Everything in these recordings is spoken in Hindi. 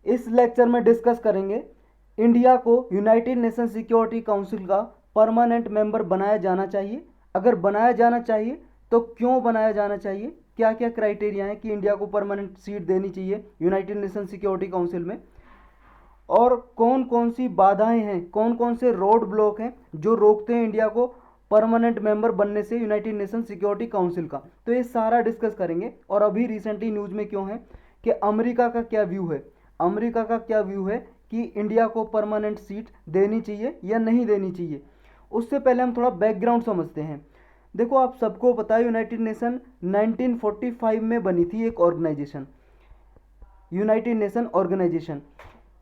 इस लेक्चर में डिस्कस करेंगे इंडिया को यूनाइटेड नेशन सिक्योरिटी काउंसिल का परमानेंट मेंबर बनाया जाना चाहिए। अगर बनाया जाना चाहिए तो क्यों बनाया जाना चाहिए, क्या क्या क्राइटेरिया है कि इंडिया को परमानेंट सीट देनी चाहिए यूनाइटेड नेशन सिक्योरिटी काउंसिल में, और कौन कौन सी बाधाएं हैं, कौन कौन से रोड ब्लॉक हैं जो रोकते हैं इंडिया को परमानेंट मेंबर बनने से यूनाइटेड नेशन सिक्योरिटी काउंसिल का। तो ये सारा डिस्कस करेंगे। और अभी रिसेंटली न्यूज़ में क्यों है कि अमेरिका का क्या व्यू है, अमेरिका का क्या व्यू है कि इंडिया को परमानेंट सीट देनी चाहिए या नहीं देनी चाहिए। उससे पहले हम थोड़ा बैकग्राउंड समझते हैं। देखो, आप सबको पता है यूनाइटेड नेशन 1945 में बनी थी एक ऑर्गेनाइजेशन, यूनाइटेड नेशन ऑर्गेनाइजेशन।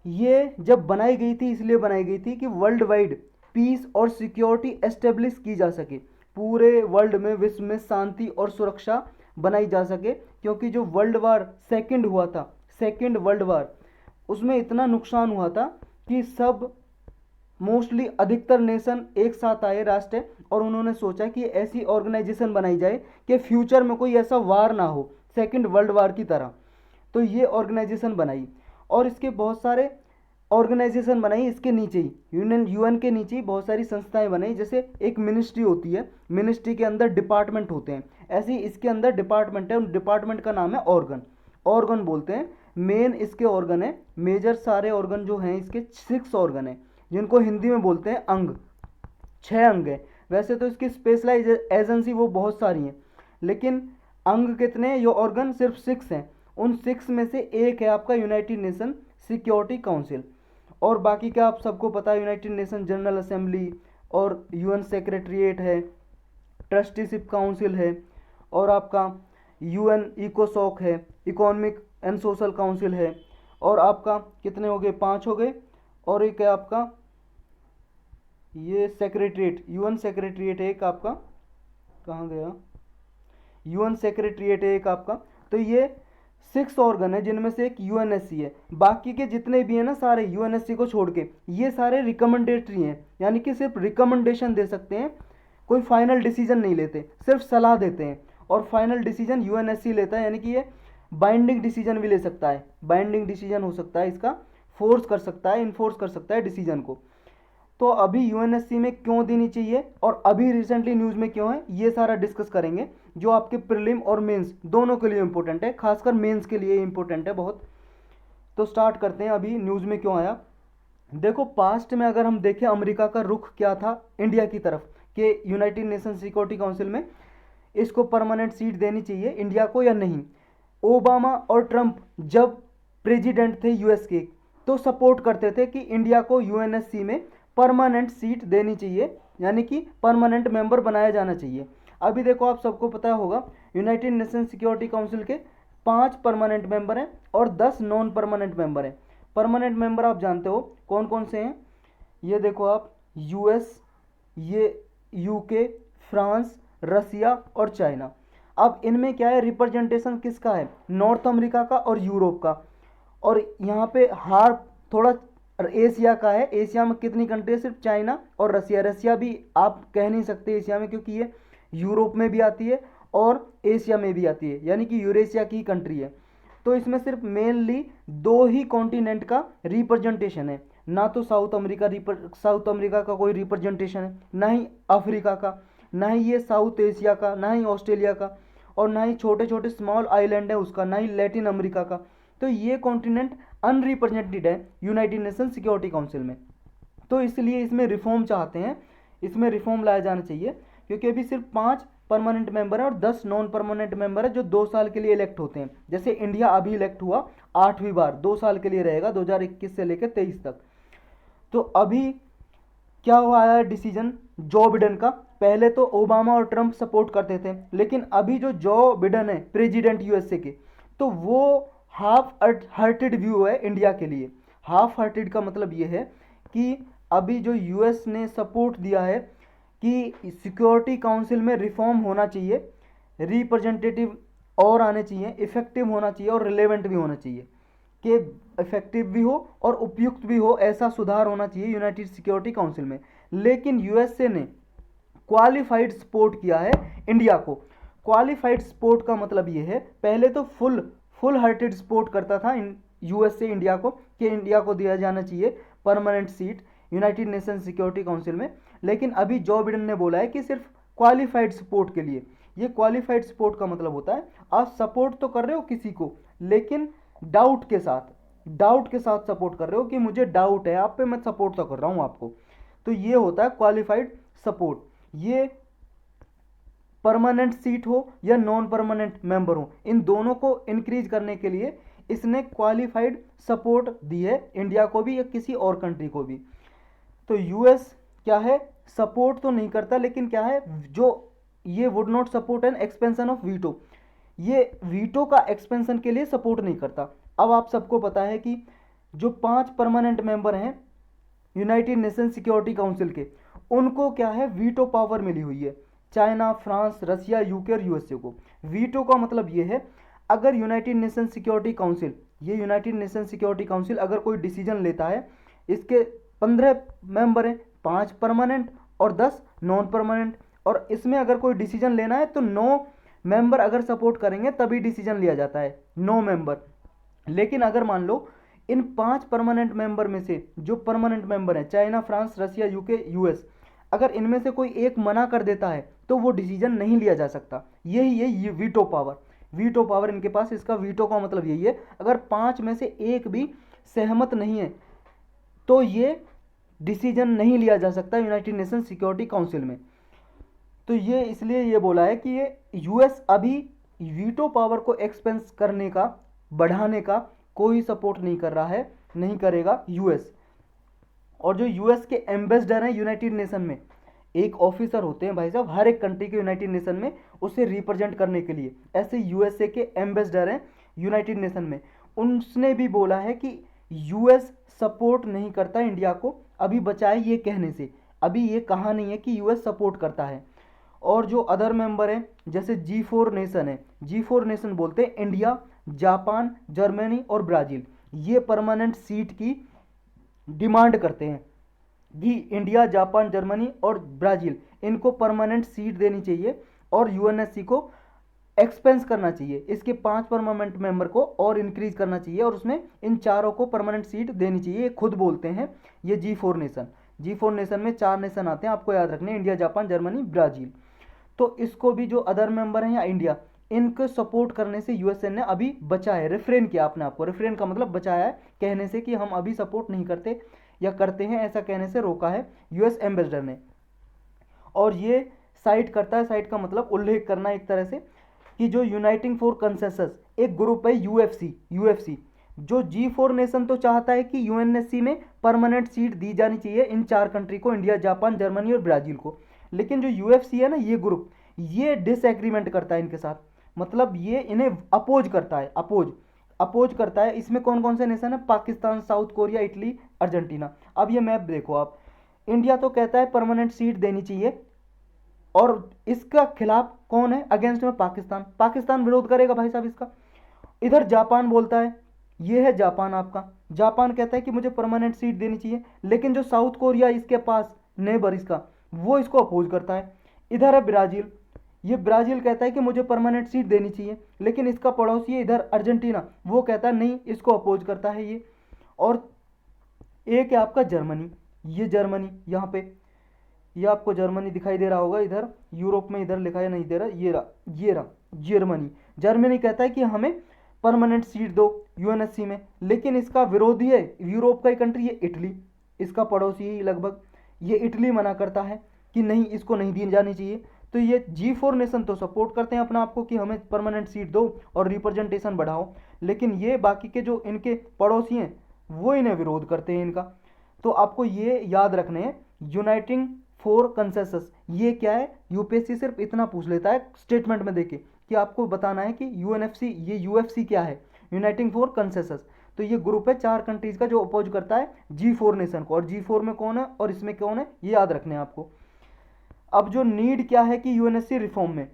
ये जब बनाई गई थी इसलिए बनाई गई थी कि वर्ल्ड वाइड पीस और सिक्योरिटी एस्टेब्लिश की जा सके, पूरे वर्ल्ड में, विश्व में शांति और सुरक्षा बनाई जा सके। क्योंकि जो वर्ल्ड वार सेकंड हुआ था, सेकंड वर्ल्ड वार, उसमें इतना नुकसान हुआ था कि सब मोस्टली अधिकतर नेशन एक साथ आए, राष्ट्र, और उन्होंने सोचा कि ऐसी ऑर्गेनाइजेशन बनाई जाए कि फ्यूचर में कोई ऐसा वार ना हो सेकंड वर्ल्ड वार की तरह। तो ये ऑर्गेनाइजेशन बनाई और इसके बहुत सारे ऑर्गेनाइजेशन बनाई इसके नीचे ही, यूएन के नीचे ही बहुत सारी संस्थाएं बनाई। जैसे एक मिनिस्ट्री होती है, मिनिस्ट्री के अंदर डिपार्टमेंट होते हैं, ऐसे ही इसके अंदर डिपार्टमेंट है, उन डिपार्टमेंट का नाम है ऑर्गन, ऑर्गन बोलते हैं। मेन इसके ऑर्गन है, मेजर सारे ऑर्गन जो हैं इसके 6 ऑर्गन है, जिनको हिंदी में बोलते हैं अंग, 6 अंग है। वैसे तो इसकी स्पेशलाइज एजेंसी वो बहुत सारी हैं, लेकिन अंग कितने हैं, ये ऑर्गन सिर्फ 6 हैं। उन 6 में से एक है आपका यूनाइटेड नेशन सिक्योरिटी काउंसिल। और बाकी क्या आप सबको पता है, यूनाइटेड नेशन जनरल असेंबली और यूएन सेक्रेटरीट है, ट्रस्टीशिप काउंसिल है, और आपका यूएन इकोसॉक है, इकोनॉमिक एंड सोशल काउंसिल है, और आपका कितने हो गए, 5 हो गए। और एक है आपका ये सेक्रेटरीट, यूएन सेक्रेटरीट है एक आपका, कहाँ गया, यूएन सेक्रेटरीट है एक आपका। तो ये 6 ऑर्गन है जिनमें से एक यूएनएससी है। बाकी के जितने भी हैं ना सारे, यूएनएससी को छोड़ के, ये सारे रिकमेंडेटरी हैं, यानी कि सिर्फ रिकमेंडेशन दे सकते हैं, कोई फाइनल डिसीजन नहीं लेते, सिर्फ सलाह देते हैं। और फाइनल डिसीजन यूएनएससी लेता है, यानी कि ये बाइंडिंग डिसीजन भी ले सकता है, बाइंडिंग डिसीजन हो सकता है इसका, फोर्स कर सकता है, इन्फोर्स कर सकता है डिसीजन को। तो अभी यूएनएससी में क्यों देनी चाहिए और अभी रिसेंटली न्यूज़ में क्यों है, ये सारा डिस्कस करेंगे, जो आपके प्रीलिम और मेंस दोनों के लिए इंपॉर्टेंट है, खासकर मेंस के लिए इंपॉर्टेंट है बहुत। तो स्टार्ट करते हैं अभी न्यूज़ में क्यों आया। देखो, पास्ट में अगर हम देखें अमेरिका का रुख क्या था इंडिया की तरफ कि यूनाइटेड नेशन सिक्योरिटी काउंसिल में इसको परमानेंट सीट देनी चाहिए इंडिया को या नहीं। ओबामा और ट्रंप जब प्रेसिडेंट थे यूएस के, तो सपोर्ट करते थे कि इंडिया को यूएनएससी में परमानेंट सीट देनी चाहिए, यानी कि परमानेंट मेंबर बनाया जाना चाहिए। अभी देखो, आप सबको पता होगा यूनाइटेड नेशन सिक्योरिटी काउंसिल के 5 परमानेंट मेंबर हैं और 10 नॉन परमानेंट मेंबर हैं। परमानेंट मेंबर आप जानते हो कौन कौन से हैं, ये देखो आप, यूएस, ये यूके, फ्रांस, रसिया और चाइना। अब इनमें क्या है, रिप्रेजेंटेशन किसका है, नॉर्थ अमेरिका का और यूरोप का। और यहाँ पे हार थोड़ा एशिया का है। एशिया में कितनी कंट्री है, सिर्फ चाइना और रसिया। रसिया भी आप कह नहीं सकते एशिया में, क्योंकि ये यूरोप में भी आती है और एशिया में भी आती है, यानी कि यूरेशिया की कंट्री है। तो इसमें सिर्फ मेनली 2 ही कॉन्टिनेंट का रिप्रेजेंटेशन है, ना तो साउथ अमेरिका का कोई रिप्रेजेंटेशन है, ना ही अफ्रीका का, ना ही ये साउथ एशिया का, ना ही ऑस्ट्रेलिया का, और ना ही छोटे छोटे स्मॉल आइलैंड है उसका, ना ही लैटिन अमेरिका का। तो ये कॉन्टिनेंट अनरिप्रेजेंटेड है यूनाइटेड नेशन सिक्योरिटी काउंसिल में। तो इसलिए इसमें रिफॉर्म चाहते हैं, इसमें रिफॉर्म लाया जाना चाहिए, क्योंकि अभी सिर्फ 5 परमानेंट मेंबर है और 10 नॉन परमानेंट मेंबर है जो 2 साल के लिए इलेक्ट होते हैं। जैसे इंडिया अभी इलेक्ट हुआ 8वीं बार, 2 साल के लिए रहेगा, 2021 से लेकर 23 तक। तो अभी क्या हुआ है डिसीजन जो बिडेन का, पहले तो ओबामा और ट्रंप सपोर्ट करते थे, लेकिन अभी जो बिडेन है प्रेसिडेंट यूएसए के, तो वो हाफ हार्टेड व्यू है इंडिया के लिए। हाफ हार्टेड का मतलब ये है कि अभी जो यूएस ने सपोर्ट दिया है कि सिक्योरिटी काउंसिल में रिफॉर्म होना चाहिए, रिप्रेजेंटेटिव और आने चाहिए, इफेक्टिव होना चाहिए और रिलेवेंट भी होना चाहिए, कि इफेक्टिव भी हो और उपयुक्त भी हो, ऐसा सुधार होना चाहिए यूनाइटेड सिक्योरिटी काउंसिल में। लेकिन यूएसए ने क्वालिफाइड सपोर्ट किया है इंडिया को। क्वालिफाइड सपोर्ट का मतलब ये है, पहले तो फुल हार्टेड सपोर्ट करता था यूएस से इंडिया को कि इंडिया को दिया जाना चाहिए permanent seat United Nation Security council में। लेकिन अभी जो बिडेन ने बोला है कि सिर्फ क्वालिफाइड सपोर्ट के लिए। ये क्वालिफाइड सपोर्ट का मतलब होता है आप सपोर्ट तो कर रहे हो किसी को, लेकिन डाउट के साथ सपोर्ट कर रहे हो कि मुझे डाउट है आप पे, मैं सपोर्ट तो कर रहा हूं आपको। तो ये होता है क्वालिफाइड सपोर्ट। ये परमानेंट सीट हो या नॉन परमानेंट मेंबर हो, इन दोनों को इंक्रीज करने के लिए इसने क्वालिफाइड सपोर्ट दी है इंडिया को भी या किसी और कंट्री को भी। तो यूएस क्या है, सपोर्ट तो नहीं करता, लेकिन क्या है, जो ये would not support an expansion of veto, ये वीटो का एक्सपेंशन के लिए सपोर्ट नहीं करता। अब आप सबको पता है कि जो 5 परमानेंट मेंबर हैं यूनाइटेड नेशन सिक्योरिटी काउंसिल के, उनको क्या है, वीटो पावर मिली हुई है। चाइना, फ्रांस, रसिया, यूके और यूएसए को। वीटो का मतलब ये है, अगर यूनाइटेड नेशन सिक्योरिटी काउंसिल, ये यूनाइटेड नेशन सिक्योरिटी काउंसिल अगर कोई डिसीजन लेता है, इसके 15 मेंबर हैं, 5 परमानेंट और 10 नॉन परमानेंट, और इसमें अगर कोई डिसीजन लेना है तो 9 मेंबर अगर सपोर्ट करेंगे तभी डिसीजन लिया जाता है, 9 मेंबर। लेकिन अगर मान लो इन 5 परमानेंट मेंबर में से जो परमानेंट मेंबर हैं, चाइना, फ्रांस, रसिया, यूके, यूएस, अगर इनमें से कोई एक मना कर देता है तो वो डिसीजन नहीं लिया जा सकता। यही है ये वीटो पावर। वीटो पावर इनके पास, इसका वीटो का मतलब यही है, अगर 5 में से एक भी सहमत नहीं है तो ये डिसीजन नहीं लिया जा सकता यूनाइटेड नेशन सिक्योरिटी काउंसिल में। तो ये इसलिए ये बोला है कि ये यूएस अभी वीटो पावर को एक्सपेंस करने का, बढ़ाने का कोई सपोर्ट नहीं कर रहा है, नहीं करेगा यूएस। और जो यूएस के एम्बेसडर हैं यूनाइटेड नेशन में, एक ऑफिसर होते हैं भाई साहब हर एक कंट्री के यूनाइटेड नेशन में उसे रिप्रेजेंट करने के लिए, ऐसे यूएसए के एम्बेसडर हैं यूनाइटेड नेशन में। उसने भी बोला है कि यूएस सपोर्ट नहीं करता इंडिया को, अभी बचाए ये कहने से, अभी ये कहा नहीं है कि यूएस सपोर्ट करता है। और जो अदर मेंबर हैं जैसे G4 नेशन है, G4 नेशन बोलते हैं इंडिया, जापान, जर्मनी और ब्राज़ील, ये परमानेंट सीट की डिमांड करते हैं कि इंडिया, जापान, जर्मनी और ब्राज़ील इनको परमानेंट सीट देनी चाहिए और यूएनएससी को एक्सपेंस करना चाहिए, इसके 5 परमानेंट मेंबर को और इंक्रीज करना चाहिए और उसमें इन चारों को परमानेंट सीट देनी चाहिए। ये खुद बोलते हैं ये G4 नेशन। G4 नेशन में 4 नेशन आते हैं, आपको याद रखने, इंडिया, जापान, जर्मनी, ब्राज़ील। तो इसको भी जो अदर मेंबर हैं या इंडिया, इनको सपोर्ट करने से यूएसए ने अभी बचा है, रिफ्रेन किया अपने आप को। रिफ्रेन का मतलब बचाया है कहने से कि हम अभी सपोर्ट नहीं करते या करते हैं, ऐसा कहने से रोका है यूएस एम्बेसडर ने। और ये साइट करता है, साइट का मतलब उल्लेख करना एक तरह से, कि जो यूनाइटिंग फॉर कंसेंसस एक ग्रुप है यूएफसी, जो G4 नेशन तो चाहता है कि यूएनएससी में परमानेंट सीट दी जानी चाहिए इन 4 कंट्री को, इंडिया, जापान, जर्मनी और ब्राज़ील को। लेकिन जो यूएफसी है ना, ये ग्रुप, ये डिसएग्रीमेंट करता है इनके साथ, मतलब ये इन्हें अपोज करता है, अपोज करता है। इसमें कौन कौन से नेशन है, Pakistan, south Korea, Italy, Argentina. अब ये मैप देखो आप, इंडिया तो कहता है परमानेंट सीट देनी चाहिए, और इसका खिलाफ कौन है, अगेंस्ट में पाकिस्तान विरोध करेगा भाई साहब इसका। इधर जापान बोलता है, ये है जापान आपका, जापान कहता है कि मुझे परमानेंट सीट देनी चाहिए, लेकिन जो साउथ कोरिया इसके पास नेबर इसका, वो इसको अपोज करता है। इधर है ब्राज़ील, ये ब्राज़ील कहता है कि मुझे परमानेंट सीट देनी चाहिए, लेकिन इसका पड़ोसी है इधर अर्जेंटीना, वो कहता है नहीं, इसको अपोज करता है ये। और एक है आपका जर्मनी, ये जर्मनी, यहाँ पे ये आपको जर्मनी दिखाई दे रहा होगा, इधर यूरोप में, इधर लिखा है नहीं दे रहा, ये रहा जर्मनी कहता है कि हमें परमानेंट सीट दो यूएनएससी में, लेकिन इसका विरोधी है यूरोप का एक कंट्री है इटली, इसका पड़ोसी ही लगभग, ये इटली मना करता है कि नहीं, इसको नहीं दी जानी चाहिए। तो ये G4 नेशन तो सपोर्ट करते हैं अपना आपको कि हमें परमानेंट सीट दो और रिप्रेजेंटेशन बढ़ाओ, लेकिन ये बाकी के जो इनके पड़ोसी हैं वो इन्हें विरोध करते हैं इनका। तो आपको ये याद रखने हैं, यूनाइटिंग फॉर कंसेंसस ये क्या है, यूपीएससी सिर्फ इतना पूछ लेता है स्टेटमेंट में देके कि आपको बताना है कि यूएफसी क्या है, यूनाइटिंग फॉर कंसेंसस। तो ये ग्रुप है 4 कंट्रीज का जो अपोज करता है G4 नेशन को, और G4 में कौन है और इसमें कौन है, ये याद रखने हैं आपको। अब जो नीड क्या है कि यूएनएससी रिफॉर्म में,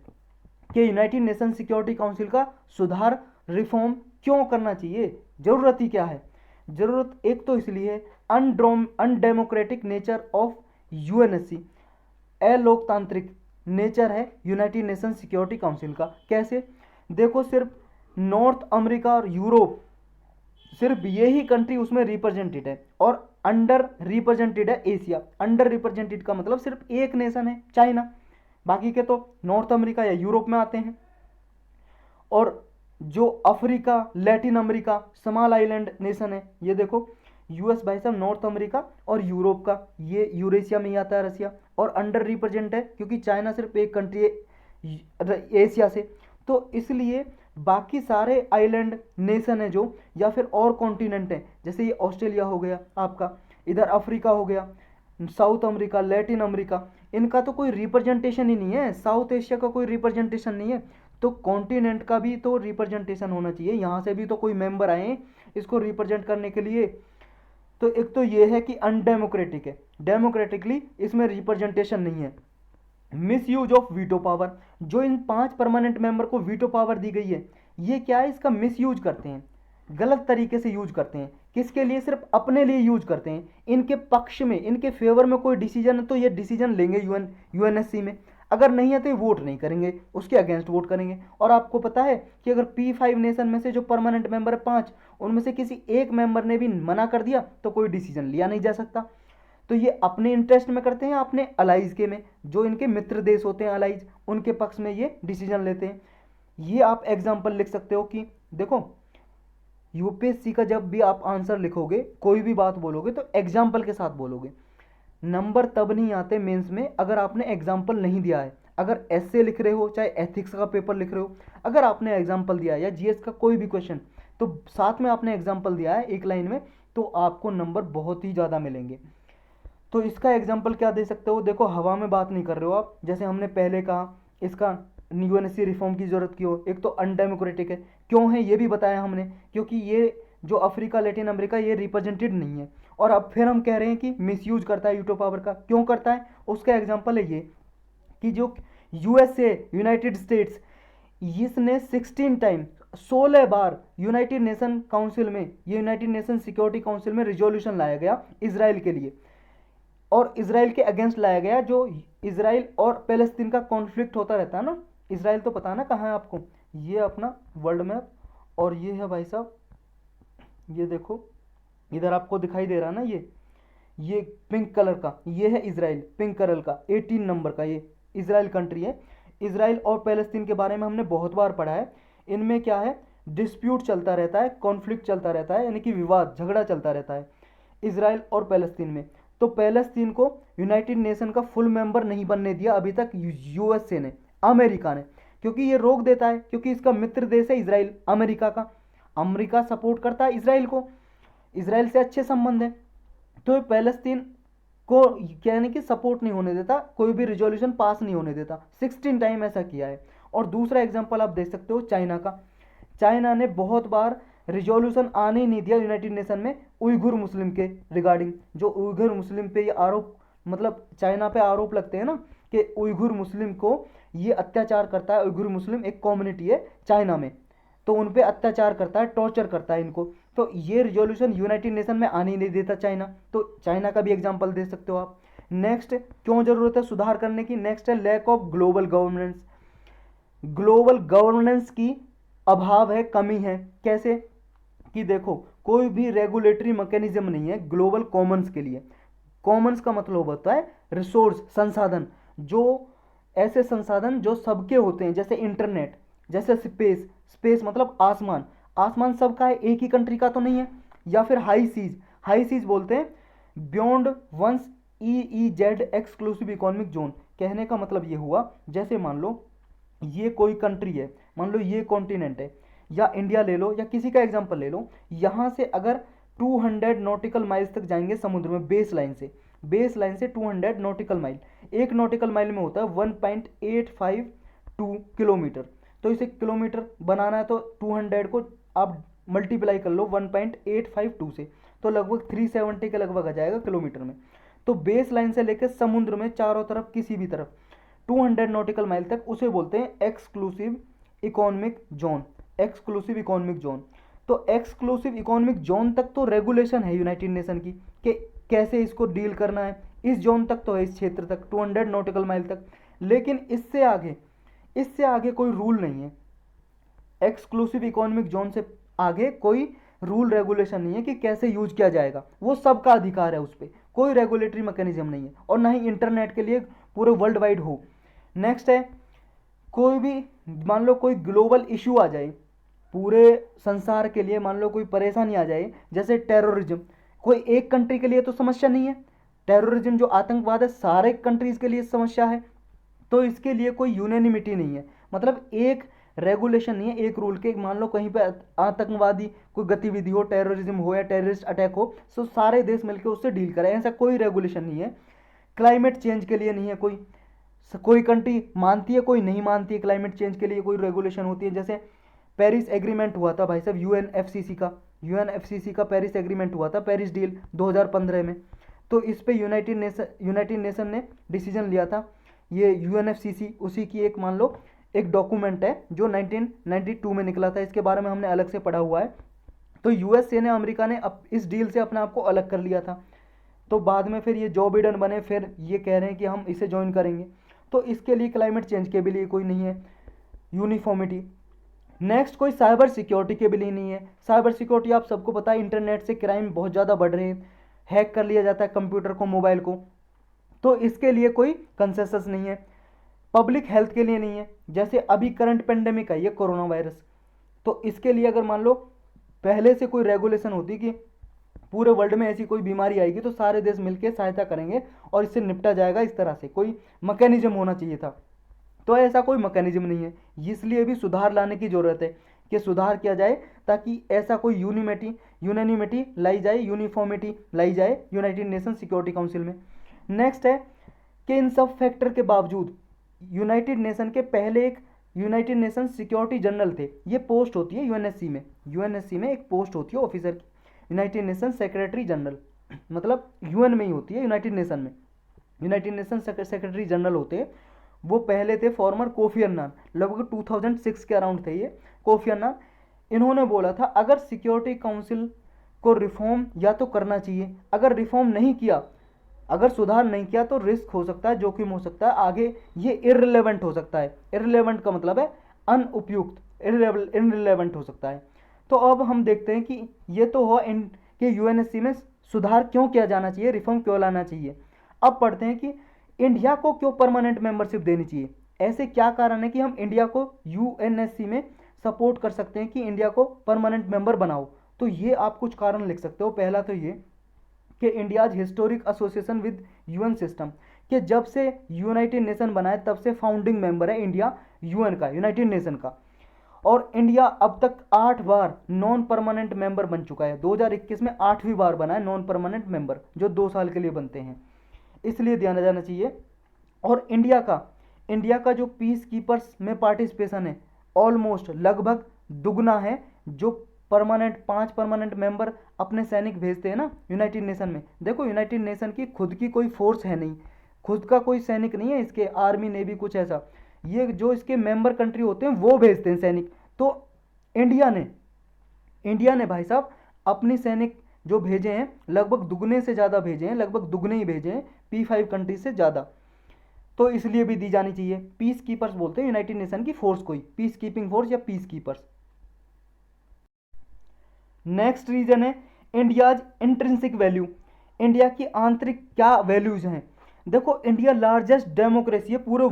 कि यूनाइटेड नेशन सिक्योरिटी काउंसिल का सुधार, रिफॉर्म क्यों करना चाहिए, जरूरत ही क्या है। जरूरत एक तो इसलिए है अनडेमोक्रेटिक नेचर ऑफ यूएनएससी, अलोकतांत्रिक नेचर है यूनाइटेड नेशन सिक्योरिटी काउंसिल का। कैसे, देखो सिर्फ नॉर्थ अमेरिका और यूरोप सिर्फ ये ही कंट्री उसमें रिप्रेजेंटेड है, और अंडर रिप्रेजेंटेड है एशिया। अंडर रिप्रेजेंटेड का मतलब सिर्फ एक नेशन है, चाइना, बाकी के तो नॉर्थ अमेरिका या यूरोप में आते हैं। और जो Africa, Latin America, small island nation है, ये देखो यूएस भाई साहब नॉर्थ अमेरिका और यूरोप का, ये यूरेशिया में ही आता है रसिया, और अंडर रिप्रेजेंट है क्योंकि चाइना सिर्फ एक कंट्री है एशिया से। तो इसलिए बाकी सारे आइलैंड नेशन है जो, या फिर और कॉन्टिनेंट है, जैसे ये ऑस्ट्रेलिया हो गया आपका, इधर अफ्रीका हो गया, साउथ अमेरिका, लैटिन अमेरिका, इनका तो कोई रिप्रेजेंटेशन ही नहीं है, साउथ एशिया का कोई रिप्रेजेंटेशन नहीं है। तो कॉन्टिनेंट का भी तो रिप्रेजेंटेशन होना चाहिए, यहाँ से भी तो कोई मेंबर आए इसको रिप्रेजेंट करने के लिए। तो एक तो ये है कि अनडेमोक्रेटिक है, डेमोक्रेटिकली इसमें रिप्रेजेंटेशन नहीं है। Miss use of veto power, जो इन 5 परमानेंट मेंबर को वीटो पावर दी गई है, ये क्या है, इसका मिस यूज करते हैं, गलत तरीके से यूज करते हैं। किसके लिए? सिर्फ अपने लिए यूज करते हैं। इनके पक्ष में, इनके फेवर में कोई डिसीजन है तो ये डिसीजन लेंगे यूएनएससी में, अगर नहीं है तो ये वोट नहीं करेंगे, उसके अगेंस्ट वोट करेंगे। और आपको पता है कि अगर P5 नेशन में से जो परमानेंट मेंबर है 5, उनमें से किसी एक मेंबर ने भी मना कर दिया तो कोई डिसीजन लिया नहीं जा सकता। तो ये अपने इंटरेस्ट में करते हैं, अपने अलाइज के में, जो इनके मित्र देश होते हैं अलाइज, उनके पक्ष में ये डिसीजन लेते हैं। ये आप एग्जाम्पल लिख सकते हो कि देखो यूपीएससी का जब भी आप आंसर लिखोगे, कोई भी बात बोलोगे तो एग्जाम्पल के साथ बोलोगे। नंबर तब नहीं आते मेंस में अगर आपने एग्जाम्पल नहीं दिया है। अगर एसए लिख रहे हो, चाहे एथिक्स का पेपर लिख रहे हो, अगर आपने एग्जाम्पल दिया है, या जीएस का कोई भी क्वेश्चन, तो साथ में आपने एग्जाम्पल दिया है एक लाइन में, तो आपको नंबर बहुत ही ज़्यादा मिलेंगे। तो इसका एग्जाम्पल क्या दे सकते हो? देखो हवा में बात नहीं कर रहे हो आप, जैसे हमने पहले कहा इसका यूएनएससी रिफॉर्म की जरूरत क्यों, एक तो अनडेमोक्रेटिक है, क्यों है ये भी बताया हमने, क्योंकि ये जो अफ्रीका, लैटिन अमेरिका, ये रिप्रेजेंटेड नहीं है। और अब फिर हम कह रहे हैं कि मिसयूज करता है यूटो पावर का, क्यों करता है? उसका एग्जाम्पल है ये कि जो यूएसए, यूनाइटेड स्टेट्स, इसने 16 टाइम, 16 बार यूनाइटेड नेशन काउंसिल में, ये यूनाइटेड नेशन सिक्योरिटी काउंसिल में रिजोल्यूशन लाया गया इसराइल के लिए, और इसराइल के अगेंस्ट लाया गया। जो इसराइल और पैलेस्तीन का कॉन्फ्लिक्ट होता रहता है ना, इसराइल तो पता है ना कहाँ है आपको, ये अपना वर्ल्ड मैप, और ये है भाई साहब, ये देखो इधर आपको दिखाई दे रहा है ना, ये पिंक कलर का, ये है इसराइल, पिंक कलर का 18 नंबर का, ये इसराइल कंट्री है। इसराइल और पैलेस्तीन के बारे में हमने बहुत बार पढ़ा है। इनमें क्या है, डिस्प्यूट चलता रहता है, कॉन्फ्लिक्ट चलता रहता है, यानी कि विवाद, झगड़ा चलता रहता है इसराइल और पैलेस्तीन में। तो पैलेस्तीन को यूनाइटेड नेशन का फुल मेंबर नहीं बनने दिया अभी तक यूएसए ने, अमेरिका ने, क्योंकि ये रोक देता है, क्योंकि इसका मित्र देश है इसराइल, अमेरिका का। अमेरिका सपोर्ट करता है इसराइल को, इसराइल से अच्छे संबंध है, तो पैलेस्तीन को कहने की सपोर्ट नहीं होने देता, कोई भी रिजोल्यूशन पास नहीं होने देता। 16 टाइम ऐसा किया है। और दूसरा एग्जांपल आप देख सकते हो चाइना का। चाइना ने बहुत बार रिजोल्यूशन आने ही नहीं दिया यूनाइटेड नेशन में उइगुर मुस्लिम के रिगार्डिंग। जो उइगुर मुस्लिम पे ये आरोप, मतलब चाइना पे आरोप लगते हैं ना कि उइगुर मुस्लिम को ये अत्याचार करता है। उइगुर मुस्लिम एक कम्युनिटी है चाइना में, तो उन पे अत्याचार करता है, टॉर्चर करता है इनको। तो ये रिजोल्यूशन यूनाइटेड नेशन में आने ही नहीं देता चाइना। तो चाइना का भी एग्जाम्पल दे सकते हो आप। नेक्स्ट, क्यों जरूरत है सुधार करने की? नेक्स्ट है lack of global governance. Global governance की अभाव है, कमी है। कैसे? कि देखो कोई भी रेगुलेटरी मैकेनिज्म नहीं है ग्लोबल कॉमन्स के लिए। कॉमन्स का मतलब होता है रिसोर्स, संसाधन, जो ऐसे संसाधन जो सबके होते हैं, जैसे इंटरनेट, जैसे स्पेस। स्पेस मतलब आसमान, आसमान सबका है, एक ही कंट्री का तो नहीं है। या फिर हाई सीज, हाई सीज बोलते हैं beyond one's EEZ exclusive economic zone. कहने का मतलब ये हुआ, जैसे मान लो ये कोई कंट्री है, मान लो ये कॉन्टिनेंट है, या इंडिया ले लो, या किसी का एग्जांपल ले लो, यहाँ से अगर 200 नॉटिकल माइल्स तक जाएंगे समुद्र में, बेस लाइन से, बेस लाइन से 200 नॉटिकल माइल, एक नॉटिकल माइल में होता है 1.852 किलोमीटर। तो इसे किलोमीटर बनाना है तो 200 को आप मल्टीप्लाई कर लो 1.852 से, तो लगभग 370 के लगभग आ जाएगा किलोमीटर में। तो बेस लाइन से लेकर समुद्र में चारों तरफ, किसी भी तरफ 200 नॉटिकल माइल तक, उसे बोलते हैं exclusive economic zone. Exclusive economic zone, तो एक्सक्लूसिव इकोनॉमिक जोन तक तो रेगुलेशन है यूनाइटेड नेशन की कि कैसे इसको डील करना है। इस जोन तक तो है, इस क्षेत्र तक 200 नॉटिकल माइल तक, लेकिन इससे आगे कोई रूल नहीं है। एक्सक्लूसिव इकोनॉमिक जोन से आगे कोई रूल रेगुलेशन नहीं है कि कैसे यूज किया जाएगा, वो सबका अधिकार है, उस पर कोई रेगुलेटरी मैकेनिज्म नहीं है, और ना ही इंटरनेट के लिए पूरे वर्ल्ड वाइड हो। नेक्स्ट है, कोई भी मान लो कोई ग्लोबल इशू आ जाए पूरे संसार के लिए, मान लो कोई परेशानी आ जाए जैसे टेररिज्म, कोई एक कंट्री के लिए तो समस्या नहीं है, टेररिज्म जो आतंकवाद है सारे कंट्रीज के लिए समस्या है, तो इसके लिए कोई यूनानिमिटी नहीं है, मतलब एक रेगुलेशन नहीं है एक रूल के, मान लो कहीं पे आतंकवादी कोई गतिविधि हो, टेररिज्म हो या टेररिस्ट अटैक हो, तो सारे देश मिलकर उससे डील करें, ऐसा कोई रेगुलेशन नहीं है। क्लाइमेट चेंज के लिए नहीं है कोई कंट्री मानती है कोई नहीं मानती है, क्लाइमेट चेंज के लिए कोई रेगुलेशन होती है, जैसे पेरिस एग्रीमेंट हुआ था भाई साहब यूएनएफसीसी का पेरिस एग्रीमेंट हुआ था, पेरिस डील 2015 में, तो इस पे यूनाइटेड नेशन ने डिसीजन लिया था। ये यूएनएफसीसी उसी की एक मान लो एक डॉक्यूमेंट है जो 1992 में निकला था, इसके बारे में हमने अलग से पढ़ा हुआ है। तो यूएसए ने अमेरिका ने इस डील से अपने आप को अलग कर लिया था, तो बाद में फिर ये जो बिडेन बने फिर ये कह रहे हैं कि हम इसे ज्वाइन करेंगे, तो इसके लिए क्लाइमेट चेंज के भी लिए कोई नहीं है यूनिफॉर्मिटी। नेक्स्ट, कोई साइबर सिक्योरिटी के भी लिए नहीं है। साइबर सिक्योरिटी आप सबको पता है, इंटरनेट से क्राइम बहुत ज़्यादा बढ़ रहे हैं, हैक कर लिया जाता है कंप्यूटर को, मोबाइल को, तो इसके लिए कोई कंसेंसस नहीं है। पब्लिक हेल्थ के लिए नहीं है, जैसे अभी करंट पेंडेमिक है ये कोरोना वायरस, तो इसके लिए अगर मान लो पहले से कोई रेगुलेशन होती कि पूरे वर्ल्ड में ऐसी कोई बीमारी आएगी तो सारे देश मिलकर सहायता करेंगे और इससे निपटा जाएगा, इस तरह से कोई मैकेनिज्म होना चाहिए था, तो ऐसा कोई मैकेनिज्म नहीं है, इसलिए भी सुधार लाने की ज़रूरत है कि सुधार किया जाए ताकि ऐसा कोई यूनानिमिटी लाई जाए, यूनिफॉर्मिटी लाई जाए यूनाइटेड नेशन सिक्योरिटी काउंसिल में। नेक्स्ट है कि इन सब फैक्टर के बावजूद यूनाइटेड नेशन के पहले एक यूनाइटेड नेशन सिक्योरिटी जनरल थे, ये पोस्ट होती है यूएनएससी में एक पोस्ट होती है ऑफिसर की, यूनाइटेड नेशन सेक्रेटरी जनरल, मतलब यूएन में ही होती है, यूनाइटेड नेशन में यूनाइटेड नेशन सेक्रेटरी जनरल होते हैं, वो पहले थे फॉर्मर कोफी अन्नान, लगभग 2006 के अराउंड थे ये कोफी अन्नान। इन्होंने बोला था अगर सिक्योरिटी काउंसिल को रिफॉर्म या तो करना चाहिए, अगर रिफॉर्म नहीं किया, अगर सुधार नहीं किया तो रिस्क हो सकता है, जोखिम हो सकता है, आगे ये इररिलेवेंट हो सकता है, इररिलेवेंट का मतलब है अनुपयुक्त, इररिलेवेंट हो सकता है। तो अब हम देखते हैं कि ये तो हुआ कि यूएनएससी में सुधार क्यों किया जाना चाहिए, रिफॉर्म क्यों लाना चाहिए। अब पढ़ते हैं कि इंडिया को क्यों परमानेंट मेंबरशिप देनी चाहिए, ऐसे क्या कारण है कि हम इंडिया को यूएनएससी में सपोर्ट कर सकते हैं कि इंडिया को परमानेंट मेंबर बनाओ। तो ये आप कुछ कारण लिख सकते हो। पहला तो ये कि India's historic association with UN system, कि जब से यूनाइटेड नेशन बना है तब से फाउंडिंग मेंबर है इंडिया यूएन का, यूनाइटेड नेशन का, और इंडिया अब तक 8 बार नॉन परमानेंट मेंबर बन चुका है, 2021 में 8वीं बार बना है नॉन परमानेंट मेंबर, जो 2 साल के लिए बनते हैं, इसलिए ध्यान जाना चाहिए। और इंडिया का जो पीस कीपर्स में पार्टिसिपेशन है ऑलमोस्ट लगभग दुगना है, जो 5 परमानेंट मेंबर अपने सैनिक भेजते हैं ना यूनाइटेड नेशन में। देखो यूनाइटेड नेशन की खुद की कोई फोर्स है नहीं, खुद का कोई सैनिक नहीं है इसके, आर्मी नेवी कुछ ऐसा, ये जो इसके मेंबर कंट्री होते हैं वो भेजते हैं सैनिक। तो इंडिया ने भाई साहब अपनी सैनिक जो भेजे हैं लगभग दुगने से ज़्यादा भेजे हैं, लगभग दुगने ही भेजे हैं P5 कंट्रीज से ज़्यादा, तो इसलिए भी दी जानी चाहिए। पीस कीपर्स बोलते हैं यूनाइटेड नेशन की फोर्स कोई, पीस कीपिंग फोर्स या पीस कीपर्स। नेक्स्ट रीजन है इंडियाज इंट्रिंसिक वैल्यू, इंडिया की आंतरिक क्या वैल्यूज हैं। देखो इंडिया लार्जेस्ट डेमोक्रेसी है पूरे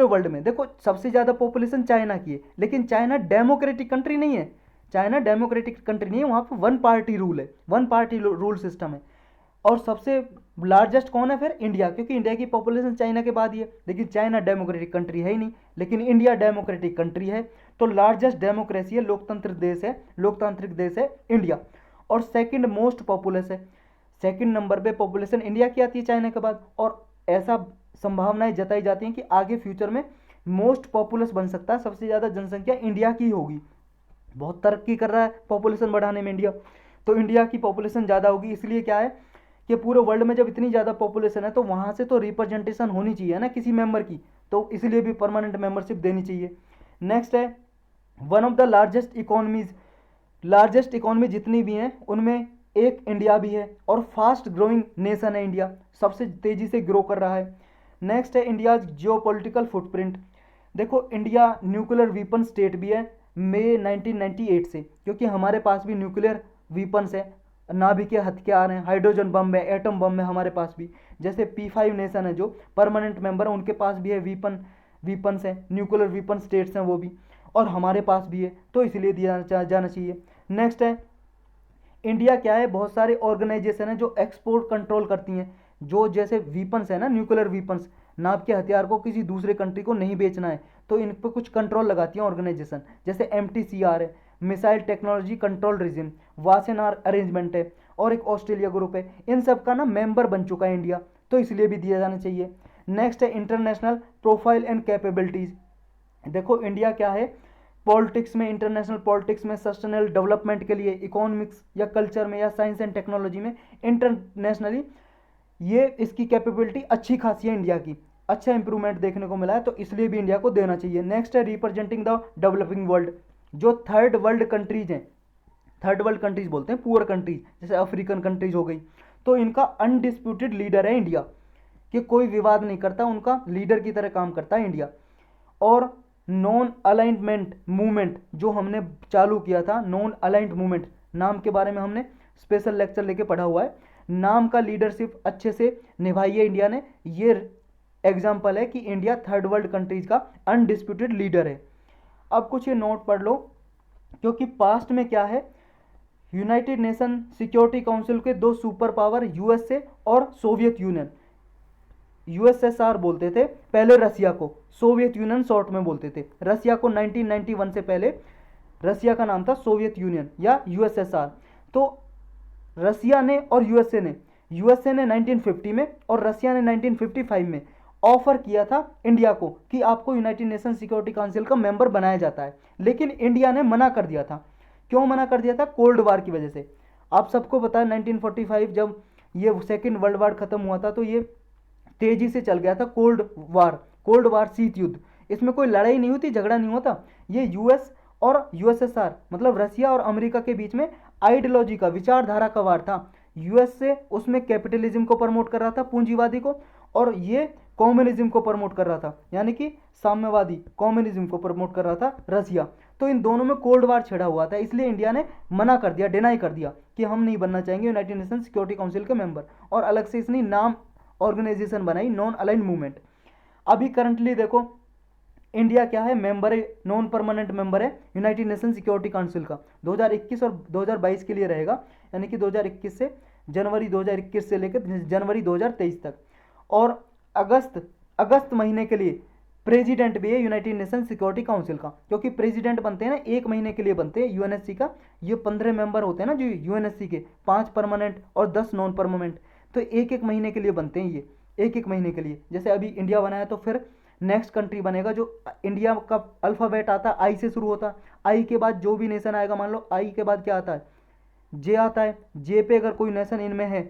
वर्ल्ड में। देखो सबसे ज़्यादा पॉपुलेशन चाइना की है, लेकिन चाइना डेमोक्रेटिक कंट्री नहीं है, चाइना डेमोक्रेटिक कंट्री नहीं है, वहाँ पर वन पार्टी रूल है, वन पार्टी रूल सिस्टम है। और सबसे लार्जेस्ट कौन है फिर? इंडिया, क्योंकि इंडिया की पॉपुलेशन चाइना के बाद ही है, लेकिन चाइना डेमोक्रेटिक कंट्री है ही नहीं, लेकिन इंडिया डेमोक्रेटिक कंट्री है, तो लार्जेस्ट डेमोक्रेसी है, लोकतांत्रिक देश है इंडिया। और सेकंड मोस्ट पॉपुलस है, सेकंड नंबर पे पॉपुलेशन इंडिया की आती है चाइना के बाद, और ऐसा संभावनाएं जताई जाती हैं कि आगे फ्यूचर में मोस्ट पॉपुलस बन सकता है, सबसे ज़्यादा जनसंख्या इंडिया की होगी, बहुत तरक्की कर रहा है पॉपुलेशन बढ़ाने में इंडिया, तो इंडिया की पॉपुलेशन ज़्यादा होगी। इसलिए क्या है कि पूरे वर्ल्ड में जब इतनी ज़्यादा पॉपुलेशन है तो वहाँ से तो रिप्रेजेंटेशन होनी चाहिए ना किसी मेंबर की, तो इसलिए भी परमानेंट मेंबरशिप देनी चाहिए। नेक्स्ट है one of the largest economy जितनी भी हैं उनमें एक इंडिया भी है, और फास्ट ग्रोइंग नेशन है इंडिया, सबसे तेज़ी से ग्रो कर रहा है। नेक्स्ट है इंडिया जियोपॉलिटिकल फुटप्रिंट, देखो इंडिया न्यूक्लियर वीपन स्टेट भी है, मई 1998 से, क्योंकि हमारे पास भी न्यूक्लियर वीपन्स है, नाभिकीय हथियार हैं, हाइड्रोजन बम है, एटम बम है हमारे पास भी। जैसे P5 नेशन है जो परमानेंट मेंबर है, उनके पास भी है वीपन्स है, न्यूक्लियर वीपन स्टेट्स हैं वो भी, और हमारे पास भी है, तो इसलिए दिया जाना चाहिए। नेक्स्ट है, इंडिया क्या है, बहुत सारे ऑर्गेनाइजेशन है जो एक्सपोर्ट कंट्रोल करती हैं, जो जैसे वीपन्स है ना, न्यूक्लियर वीपन्स, नाभ के हथियार को किसी दूसरे कंट्री को नहीं बेचना है, तो इन पर कुछ कंट्रोल लगाती हैं ऑर्गेनाइजेशन, जैसे MTCR है, missile technology control regime, Wassenaar arrangement है, और एक ऑस्ट्रेलिया ग्रुप है। इन सब का ना मेंबर बन चुका है इंडिया, तो इसलिए भी दिया जाना चाहिए। नेक्स्ट है इंटरनेशनल प्रोफाइल एंड कैपेबिलिटीज। देखो इंडिया क्या है, पॉलिटिक्स में, इंटरनेशनल पॉलिटिक्स में, सस्टेनेबल डेवलपमेंट के लिए, इकोनॉमिक्स या कल्चर में या साइंस एंड टेक्नोलॉजी में, इंटरनेशनली ये इसकी कैपेबिलिटी अच्छी खासी है इंडिया की, अच्छा इंप्रूवमेंट देखने को मिला है, तो इसलिए भी इंडिया को देना चाहिए। नेक्स्ट है रिप्रेजेंटिंग द डेवलपिंग वर्ल्ड, जो थर्ड वर्ल्ड कंट्रीज हैं, थर्ड वर्ल्ड कंट्रीज बोलते हैं पुअर कंट्रीज, जैसे अफ्रीकन कंट्रीज हो गई, तो इनका अनडिस्प्यूटेड लीडर है इंडिया, कि कोई विवाद नहीं करता, उनका लीडर की तरह काम करता है इंडिया। और नॉन अलाइनमेंट मूवमेंट जो हमने चालू किया था, नॉन अलाइंड मूवमेंट, नाम के बारे में हमने स्पेशल लेक्चर लेके पढ़ा हुआ है, नाम का लीडरशिप अच्छे से निभाई है इंडिया ने, ये एग्जाम्पल है कि इंडिया थर्ड वर्ल्ड कंट्रीज का अनडिस्प्यूटेड लीडर है। अब कुछ ये नोट पढ़ लो, क्योंकि पास्ट में क्या है, यूनाइटेड नेशन सिक्योरिटी काउंसिल के दो सुपर पावर USA और सोवियत यूनियन, USSR बोलते थे पहले रसिया को, सोवियत यूनियन शॉर्ट में बोलते थे, रसिया को 1991 से पहले रसिया का नाम था सोवियत यूनियन या USSR। तो रसिया ने और यूएसए ने 1950 में और रसिया ने 1955 में ऑफर किया था इंडिया को कि आपको यूनाइटेड नेशन सिक्योरिटी काउंसिल का मेंबर बनाया जाता है, लेकिन इंडिया ने मना कर दिया था। क्यों मना कर दिया था? कोल्ड वार की वजह से। आप सबको पता है 1945 जब ये सेकेंड वर्ल्ड वार खत्म हुआ था तो ये तेजी से चल गया था कोल्ड वार शीत युद्ध। इसमें कोई लड़ाई नहीं हुई थी, झगड़ा नहीं हुआ था, ये यूएस और यूएसएसआर मतलब रसिया और अमेरिका के बीच में आइडियोलॉजी का, विचारधारा का वार था। यूएस से उसमें कैपिटलिज्म को प्रमोट कर रहा था, पूंजीवादी को, और ये कम्युनिज्म को प्रमोट कर रहा था, यानी कि साम्यवादी कम्युनिज्म को प्रमोट कर रहा था रसिया। तो इन दोनों में कोल्ड वार छिड़ा हुआ था, इसलिए इंडिया ने मना कर दिया, डिनाई कर दिया कि हम नहीं बनना चाहेंगे यूनाइटेड नेशन सिक्योरिटी काउंसिल के मेंबर, और अलग से इसने नाम ऑर्गेनाइजेशन बनाई, नॉन अलाइंड मूवमेंट। अभी करंटली देखो इंडिया क्या है, मेंबर है, नॉन परमानेंट मेंबर है यूनाइटेड नेशन सिक्योरिटी काउंसिल का। 2021 और 2022 के लिए रहेगा, यानी कि 2021 से जनवरी 2021 से लेकर जनवरी 2023 तक। और अगस्त महीने के लिए प्रेसिडेंट भी है यूनाइटेड नेशन सिक्योरिटी काउंसिल का, क्योंकि प्रेसिडेंट बनते हैं ना, एक महीने के लिए बनते हैं यूएनएससी का। ये 15 मेंबर होते हैं ना जो यूएनएससी के, 5 परमानेंट और 10 नॉन परमानेंट, तो एक एक महीने के लिए बनते हैं ये, एक एक महीने के लिए। जैसे अभी इंडिया बनाया तो फिर नेक्स्ट कंट्री बनेगा, जो इंडिया का अल्फ़ाबेट आता है आई से शुरू होता है, आई के बाद जो भी नेशन आएगा, मान लो आई के बाद क्या आता है, जे आता है, जे पे अगर कोई नेशन इनमें है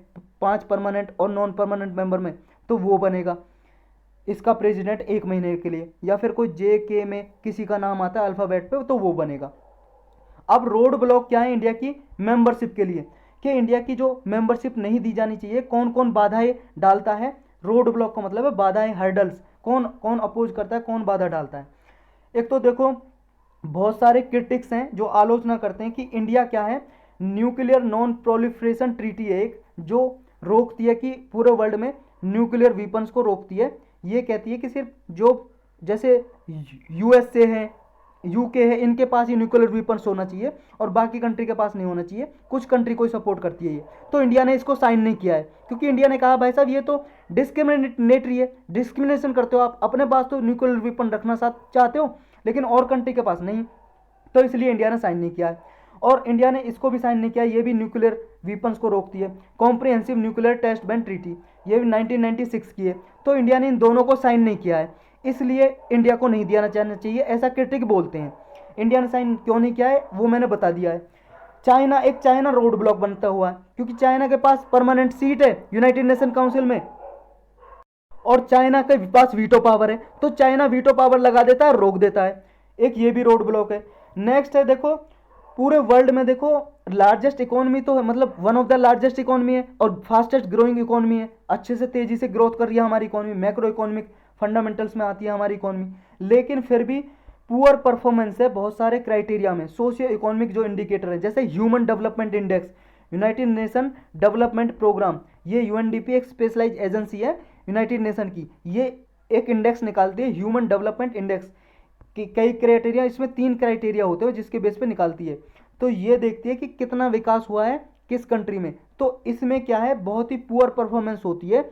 5 परमानेंट और नॉन परमानेंट मेंबर में, तो वो बनेगा इसका प्रेसिडेंट एक महीने के लिए। या फिर कोई जे के में किसी का नाम आता है अल्फ़ाबेट पे, तो वो बनेगा। अब रोड ब्लॉक क्या है इंडिया की मेंबरशिप के लिए, कि इंडिया की जो मेंबरशिप नहीं दी जानी चाहिए, कौन कौन बाधाएं डालता है। रोड ब्लॉक का मतलब है बाधाएं, हर्डल्स, कौन कौन अपोज करता है, कौन बाधा डालता है। एक तो देखो बहुत सारे क्रिटिक्स हैं जो आलोचना करते हैं कि इंडिया क्या है, न्यूक्लियर नॉन प्रोलिफरेशन ट्रीटी है एक, जो रोकती है कि पूरे वर्ल्ड में न्यूक्लियर वीपन्स को रोकती है। ये कहती है कि सिर्फ जो जैसे यूएसए है, यूके है, इनके पास ही न्यूक्लियर वीपन्स होना चाहिए और बाकी कंट्री के पास नहीं होना चाहिए। कुछ कंट्री को सपोर्ट करती है ये, तो इंडिया ने इसको साइन नहीं किया है, क्योंकि इंडिया ने कहा भाई साहब ये तो डिस्क्रिमिनेटरी है, डिस्क्रिमिनेशन करते हो आप, अपने पास तो न्यूक्लियर वीपन रखना साथ चाहते हो लेकिन और कंट्री के पास नहीं, तो इसलिए इंडिया ने साइन नहीं किया है। और इंडिया ने इसको भी साइन नहीं किया, ये भी न्यूक्लियर वीपन्स को रोकती है, comprehensive nuclear test ban treaty, ये भी 1996 की है। तो इंडिया ने इन दोनों को साइन नहीं किया है, इसलिए इंडिया को नहीं दिया जाना चाहिए, ऐसा क्रिटिक बोलते हैं। इंडिया ने साइन क्यों नहीं किया है वो मैंने बता दिया है। चाइना रोड ब्लॉक बनता हुआ है, क्योंकि चाइना के पास परमानेंट सीट है यूनाइटेड नेशन काउंसिल में और चाइना के पास वीटो पावर है, तो चाइना वीटो पावर लगा देता है, रोक देता है। एक ये भी रोड ब्लॉक है। नेक्स्ट है देखो पूरे वर्ल्ड में देखो लार्जेस्ट इकोनॉमी तो है, मतलब one of the largest economy है और फास्टेस्ट ग्रोइंग इकोनॉमी है, अच्छे से तेजी से ग्रोथ कर रही है हमारी इकोनॉमी, मैक्रो इकोनॉमिक फंडामेंटल्स में आती है हमारी इकोनॉमी। लेकिन फिर भी पुअर परफॉर्मेंस है बहुत सारे क्राइटेरिया में, सोशियो इकोनॉमिक जो इंडिकेटर है, जैसे human development index, United Nation development programme, ये यूएनडीपी एक स्पेशलाइज एजेंसी है यूनाइटेड नेशन की, ये एक इंडेक्स निकालती है ह्यूमन डेवलपमेंट इंडेक्स कि कई क्राइटेरिया, इसमें 3 क्राइटेरिया होते हैं जिसके बेस पे निकालती है। तो ये देखती है कि कितना विकास हुआ है किस कंट्री में। तो इसमें क्या है, बहुत ही पुअर परफॉर्मेंस होती है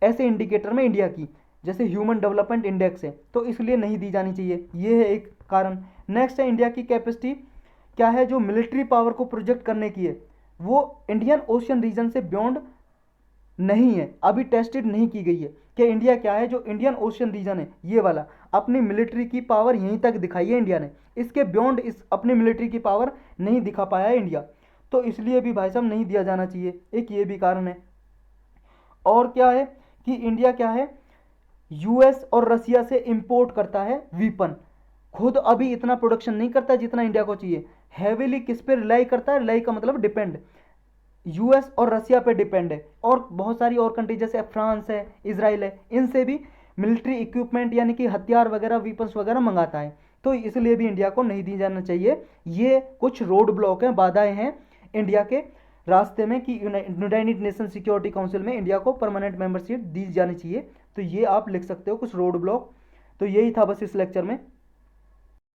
ऐसे इंडिकेटर में इंडिया की, जैसे ह्यूमन डेवलपमेंट इंडेक्स है, तो इसलिए नहीं दी जानी चाहिए, ये है एक कारण। नेक्स्ट है इंडिया की कैपेसिटी क्या है, जो मिलिट्री पावर को प्रोजेक्ट करने की है, वो इंडियन ओशियन रीजन से बियॉन्ड नहीं है, अभी टेस्टेड नहीं की गई है कि इंडिया क्या है, जो इंडियन ओशियन रीजन है ये वाला, अपनी मिलिट्री की पावर यहीं तक दिखाई है इंडिया ने, इसके बियॉन्ड इस अपनी मिलिट्री की पावर नहीं दिखा पाया है इंडिया, तो इसलिए भी भाई साहब नहीं दिया जाना चाहिए, एक ये भी कारण है। और क्या है कि इंडिया क्या है, यूएस और रसिया से इंपोर्ट करता है वीपन, खुद अभी इतना प्रोडक्शन नहीं करता जितना इंडिया को चाहिए, हैवीली किस पे रिलाई करता है, रिलाई का मतलब डिपेंड, यूएस और रसिया पे डिपेंड है, और बहुत सारी और कंट्री जैसे फ्रांस है, इजराइल है, इनसे भी मिलिट्री इक्विपमेंट यानी कि हथियार वगैरह, वीपन्स वगैरह मंगाता है, तो इसलिए भी इंडिया को नहीं दी जाना चाहिए। ये कुछ रोड ब्लॉक हैं, बाधाएं हैं इंडिया के रास्ते में कि यूनाइटेड नेशन सिक्योरिटी काउंसिल में इंडिया को परमानेंट मेंबरशिप दी जानी चाहिए, तो ये आप लिख सकते हो कुछ रोड ब्लॉक। तो यही था बस इस लेक्चर में।